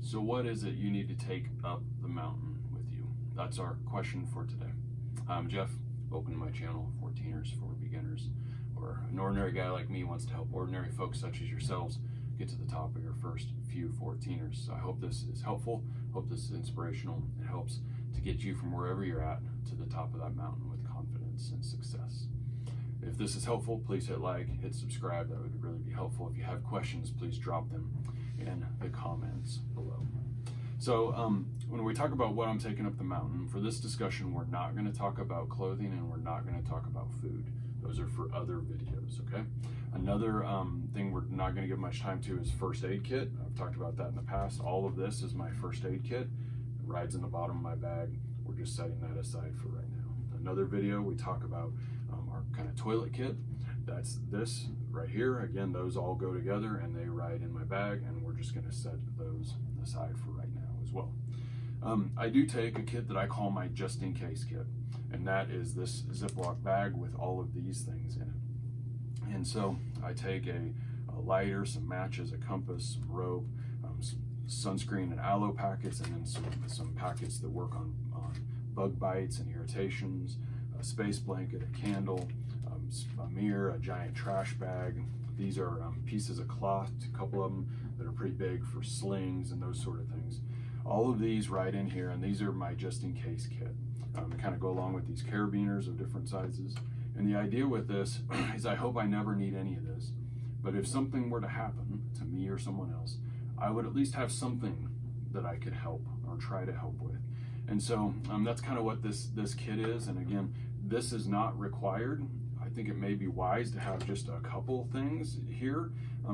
So what is it you need to take up the mountain with you? That's our question for today. I'm Jeff. Welcome to my channel, 14ers for Beginners, where an ordinary guy like me wants to help ordinary folks such as yourselves get to the top of your first few 14ers. So I hope this is helpful. Hope this is inspirational. It helps to get you from wherever you're at to the top of that mountain with confidence and success. If this is helpful, please hit like, hit subscribe. That would really be helpful. If you have questions, please drop them in the comments below. So when we talk about what I'm taking up the mountain, for this discussion, we're not going to talk about clothing and we're not going to talk about food. Those are for other videos, okay? Another thing we're not going to give much time to is first aid kit. I've talked about that in the past. All of this is my first aid kit. It rides in the bottom of my bag. We're just setting that aside for right now. Another video, we talk about our kind of toilet kit. That's this right here. Again, those all go together and they ride in my bag, and we're just going to set those aside for right now as well. I do take a kit that I call my just in case kit, and that is this Ziploc bag with all of these things in it. And so I take a lighter, some matches, a compass, some rope, sunscreen and aloe packets, and then some packets that work on bug bites and irritations, a space blanket, a candle, a mirror, a giant trash bag. These are pieces of cloth, a couple of them that are pretty big for slings and those sort of things. All of these right in here, and these are my just in case kit. They kind of go along with these carabiners of different sizes. And the idea with this is I hope I never need any of this, but if something were to happen to me or someone else, I would at least have something that I could help or try to help with. And so that's kind of what this kit is. And again, this is not required. I think it may be wise to have just a couple things here,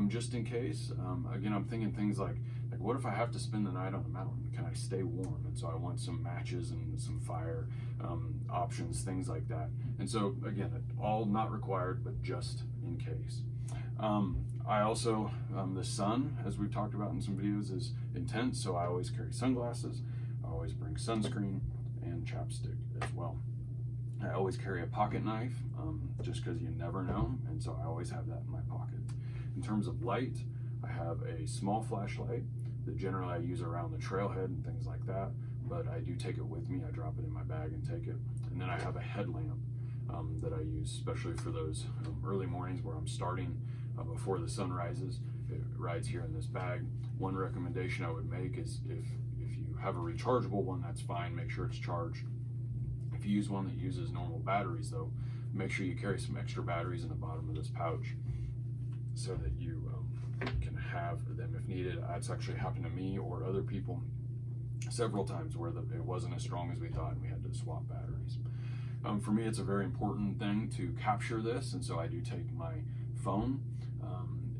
just in case. Again, I'm thinking things like what if I have to spend the night on the mountain? Can I stay warm? And so I want some matches and some fire options, things like that. And so again, all not required, but just in case. I also, the sun, as we've talked about in some videos, is intense, so I always carry sunglasses. I always bring sunscreen and chapstick as well. I always carry a pocket knife, just because you never know, and so I always have that in my pocket. In terms of light, I have a small flashlight that generally I use around the trailhead and things like that, but I do take it with me. I drop it in my bag and take it. And then I have a headlamp that I use, especially for those early mornings where I'm starting before the sun rises. It rides here in this bag. One recommendation I would make is if you have a rechargeable one, that's fine. Make sure it's charged. If you use one that uses normal batteries, though, make sure you carry some extra batteries in the bottom of this pouch so that you can have them if needed. That's actually happened to me or other people several times where it wasn't as strong as we thought and we had to swap batteries. For me, it's a very important thing to capture this, and so I do take my phone.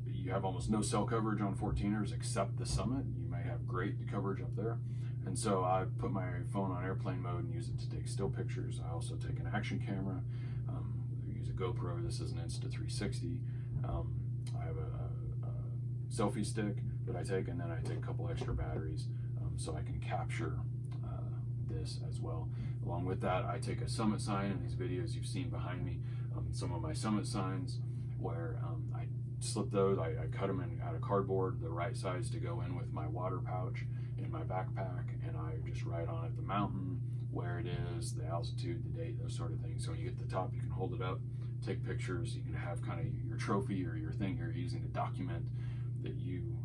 You have almost no cell coverage on 14ers except the summit. You may have great coverage up there. And so I put my phone on airplane mode and use it to take still pictures. I also take an action camera. I use a GoPro. This is an Insta360. I have a selfie stick that I take, and then I take a couple extra batteries so I can capture this as well. Along with that, I take a summit sign. In these videos you've seen behind me, some of my summit signs where I slip those. I cut them out of cardboard, the right size to go in with my water pouch in my backpack, and I just write on it the mountain, where it is, the altitude, the date, those sort of things. So when you get to the top, you can hold it up, take pictures. You can have kind of your trophy or your thing you're using to document that you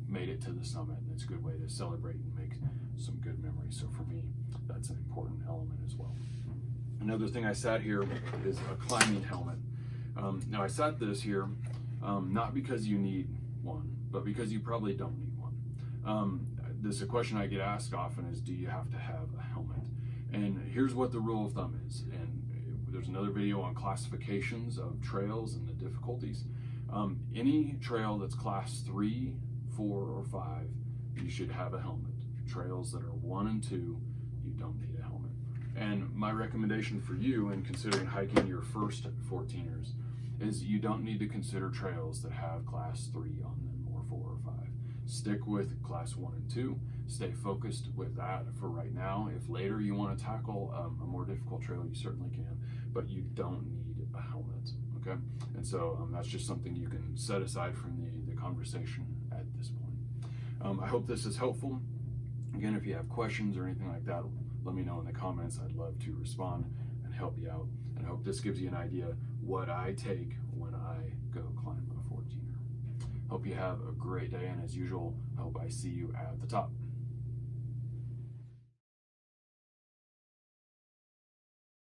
made it to the summit. And it's a good way to celebrate and make some good memories. So for me, that's an important element as well. Another thing I sat here is a climbing helmet. Now I sat this here not because you need one, but because you probably don't need one. This is a question I get asked often is, do you have to have a helmet? And here's what the rule of thumb is. And there's another video on classifications of trails and the difficulties. Any trail that's class 3, 4, or 5, you should have a helmet. Trails that are 1 and 2, you don't need a helmet. And my recommendation for you in considering hiking your first 14ers is you don't need to consider trails that have class 3 on them or 4 or 5. Stick with class 1 and 2. Stay focused with that for right now. If later you want to tackle a more difficult trail, you certainly can, but you don't need a helmet, okay? And so that's just something you can set aside from the conversation at this point. I hope this is helpful. Again, if you have questions or anything like that, let me know in the comments. I'd love to respond and help you out. And I hope this gives you an idea what I take when I go climb a 14er. Hope you have a great day, and as usual, I hope I see you at the top.